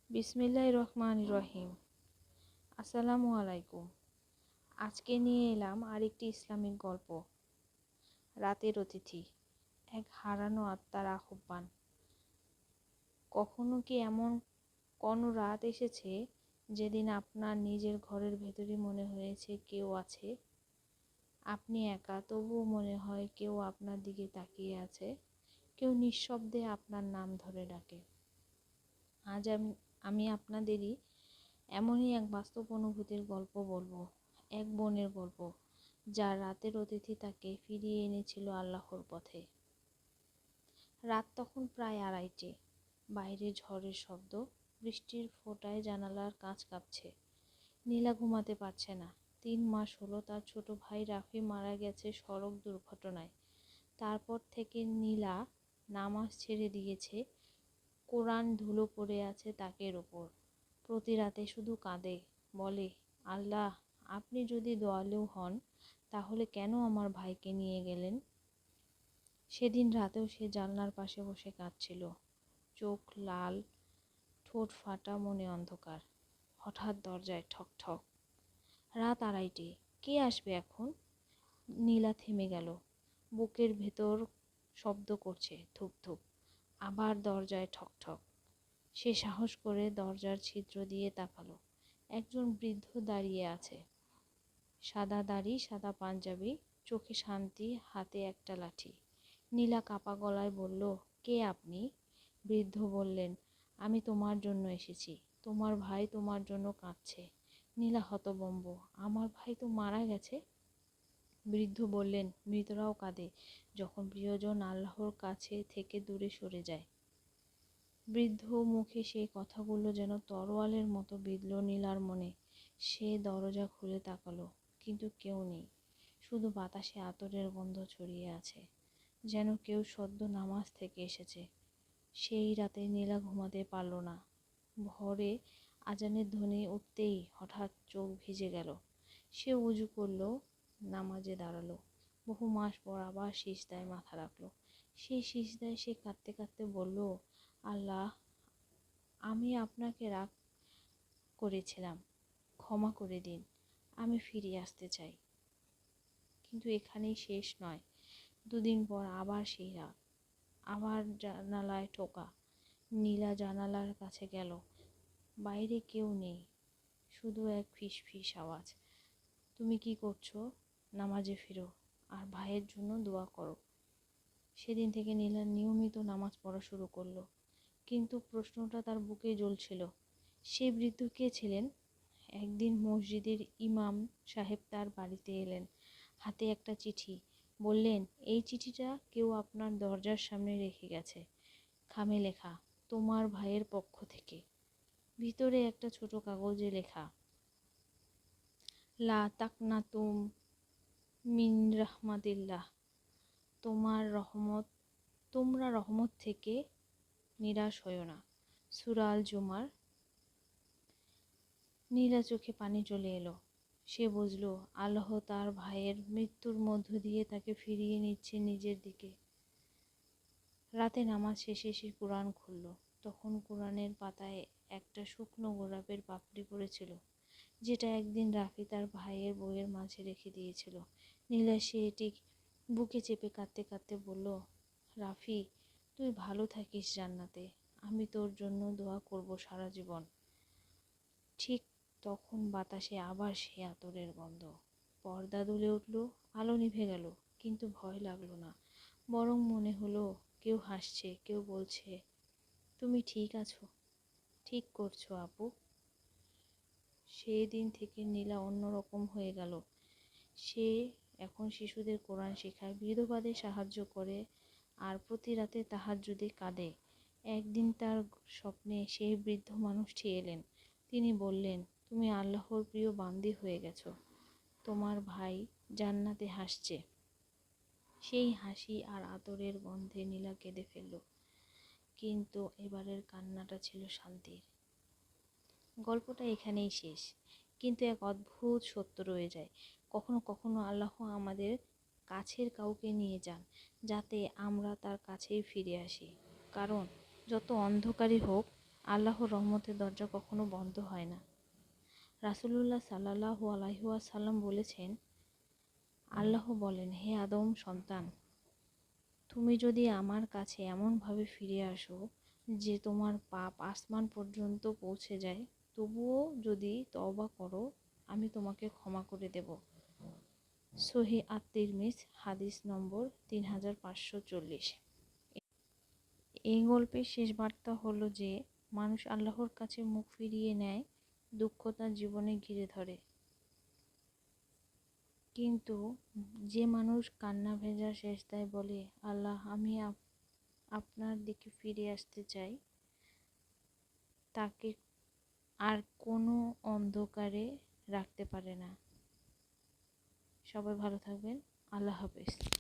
বিসমিল্লাহির রহমানির রহিম। আসসালামু আলাইকুম। আজকে নিয়ে এলাম আরেকটি ইসলামিক গল্প, রাতের অতিথি। এক হারানো আত্মার আহ্বান। কখনো কি এমন কোনো রাত এসেছে যেদিন আপনার নিজের ঘরের ভেতরে মনে হয়েছে কেউ আছে? আপনি একা, তবুও মনে হয় কেউ আপনার দিকে তাকিয়ে আছে, কেউ নিঃশব্দে আপনার নাম ধরে ডাকে। আজ আমি আপনাদেরই এমনই এক বাস্তব অনুভূতির গল্প বলবো। এক বোনের গল্প, যার রাতের অতিথি তাকে ফিরিয়ে এনেছিল আল্লাহর পথে। রাত তখন প্রায় 2:30। বাইরে ঝড়ের শব্দ, বৃষ্টির ফোঁটায় জানালার কাঁচ কাঁপছে। নীলা ঘুমাতে পারছে না। 3 মাস হলো তার ছোট ভাই রাফি মারা গেছে সড়ক দুর্ঘটনায়। তারপর থেকে নীলা নামাজ ছেড়ে দিয়েছে। কোরআন ধুলো পড়ে আছে তাকের ওপর। প্রতি রাতে শুধু কাঁদে, বলে, আল্লাহ, আপনি যদি দয়ালু হন তাহলে কেন আমার ভাইকে নিয়ে গেলেন? সেদিন রাতেও সে জানলার পাশে বসে কাঁদছিল, চোখ লাল, ঠোঁট ফাটা, মনে অন্ধকার। হঠাৎ দরজায় ঠক ঠক। রাত 2:30। কে আসবে এখন? নীলা থেমে গেল। বুকের ভেতর শব্দ করছে, ধুপ ধুপ। আবার দরজায় ঠক ঠক। সে সাহস করে দরজার ছিদ্র দিয়ে তাকালো। একজন বৃদ্ধ দাঁড়িয়ে আছে। সাদা দাড়ি, সাদা পাঞ্জাবি, চোখে শান্তি, হাতে একটা লাঠি। নীলা কাপা গলায় বলল, কে আপনি? বৃদ্ধ বললেন, আমি তোমার জন্য এসেছি। তোমার ভাই তোমার জন্য কাঁদছে। নীলা হতভম্ব। আমার ভাই তো মারা গেছে। বৃদ্ধ বললেন, মৃতরাও কাঁদে যখন প্রিয়জন আল্লাহর কাছে থেকে দূরে সরে যায়। বৃদ্ধ মুখে সেই কথাগুলো যেন তরোয়ালের মতো বিঁধল নীলার মনে। সে দরজা খুলে তাকালো, কিন্তু কেউ নেই। শুধু বাতাসে আতরের গন্ধ ছড়িয়ে আছে, যেন কেউ সদ্য নামাজ থেকে এসেছে। সেই রাতে নীলা ঘুমাতে পারল না। ভোরে আজানের ধ্বনি উঠতেই হঠাৎ চোখ ভিজে গেল। সে উজু করল, নামাজে দাঁড়ালো। বহু মাস পর আবার সিজদায় মাথা রাখলো। সেই সিজদায় সে কাঁদতে কাঁদতে বলল, আল্লাহ, আমি আপনাকে রাগ করেছিলাম, ক্ষমা করে দিন। আমি ফিরে আসতে চাই। কিন্তু এখানেই শেষ নয়। 2 দিন পর আবার সেই রাত, আবার জানালায় টোকা। নীলা জানালার কাছে গেল। বাইরে কেউ নেই, শুধু এক ফিস ফিস আওয়াজ। তুমি কি করছো? নামাজে ফিরো আর ভাইয়ের জন্য দোয়া করো। সেদিন থেকে নীলা নিয়মিত নামাজ পড়া শুরু করলো। কিন্তু প্রশ্নটা তার বুকে জ্বলছিল, সে বৃদ্ধ কে ছিলেন? একদিন মসজিদের ইমাম সাহেব তার বাড়িতে এলেন, হাতে একটা চিঠি। বললেন, এই চিঠিটা কেউ আপনার দরজার সামনে রেখে গেছে। খামে লেখা, তোমার ভাইয়ের পক্ষ থেকে। ভিতরে একটা ছোট কাগজে লেখা, লা তাকনাতুম মিন রাহমাতিল্লাহ, তোমরা রহমত থেকে নিরাশ হইও না। সূরা আল জুমার। নীলা চোখে পানি চলে এলো। সে বুঝলো আল্লাহ তার ভাইয়ের মৃত্যুর মধ্য দিয়ে তাকে ফিরিয়ে নিচ্ছে নিজের দিকে। রাতে নামাজ শেষে সে কোরআন খুলল। তখন কোরআনের পাতায় একটা শুকনো গোলাপের পাপড়ি পড়েছিল, যেটা একদিন রাফি তার ভাইয়ের বইয়ের মাঝে রেখে দিয়েছিল। নীলা সেটি বুকে চেপে কাঁদতে কাঁদতে বলল, রাফি, তুই ভালো থাকিস জান্নাতে। আমি তোর জন্য দোয়া করব সারা জীবন। ঠিক তখন বাতাসে আবার সেই আতরের গন্ধ। পর্দা দুলে উঠল, আলো নিভে গেল, কিন্তু ভয় লাগলো না। বরং মনে হলো কেউ হাসছে, কেউ বলছে, তুমি ঠিক আছো, ঠিক করছো আপু। সেই দিন থেকে নীলা অন্যরকম হয়ে গেল। সে এখন শিশুদের কোরআন শেখায়, বিধবাদের সাহায্য করে, আর প্রতি রাতে তাহাজ্জুদে কাঁদে। একদিন তার স্বপ্নে সেই বৃদ্ধ মানুষটি এলেন। তিনি বললেন, তুমি আল্লাহর প্রিয় বান্দি হয়ে গেছো। তোমার ভাই জান্নাতে হাসছে। সেই হাসি আর আতরের গন্ধে নীলা কেঁদে ফেলল। কিন্তু এবারের কান্নাটা ছিল শান্তির। গল্পটা এখানেই শেষ, কিন্তু এক অদ্ভুত সত্য রয়ে যায়। কখনো কখনো আল্লাহ আমাদের কাছের কাউকে নিয়ে যান, যাতে আমরা তার কাছেই ফিরে আসি। কারণ যত অন্ধকারই হোক, আল্লাহর রহমতের দরজা কখনো বন্ধ হয় না। রাসূলুল্লাহ সাল্লাল্লাহু আলাইহি ওয়াসাল্লাম বলেছেন, আল্লাহ বলেন, হে আদম সন্তান, তুমি যদি আমার কাছে এমনভাবে ফিরে আসো যে তোমার পাপ আসমান পর্যন্ত পৌঁছে যায়, তবুও যদি তওবা করো আমি তোমাকে ক্ষমা করে দেব। সহিহ আত-তিরমিজি, হাদিস নম্বর 3540। এই গল্পের শেষ বার্তা হলো যে মানুষ আল্লাহর কাছে মুখ ফিরিয়ে নেয়, দুঃখ তার জীবনে ঘিরে ধরে, কিন্তু যে মানুষ কান্না ভেজা সেজদায় বলে, আল্লাহ আমি আপনার দিকে ফিরে আসতে চাই, তাকে আর কোনো অন্ধকারে রাখতে পারে না। সবাই ভালো থাকবেন। আল্লাহ হাফেজ।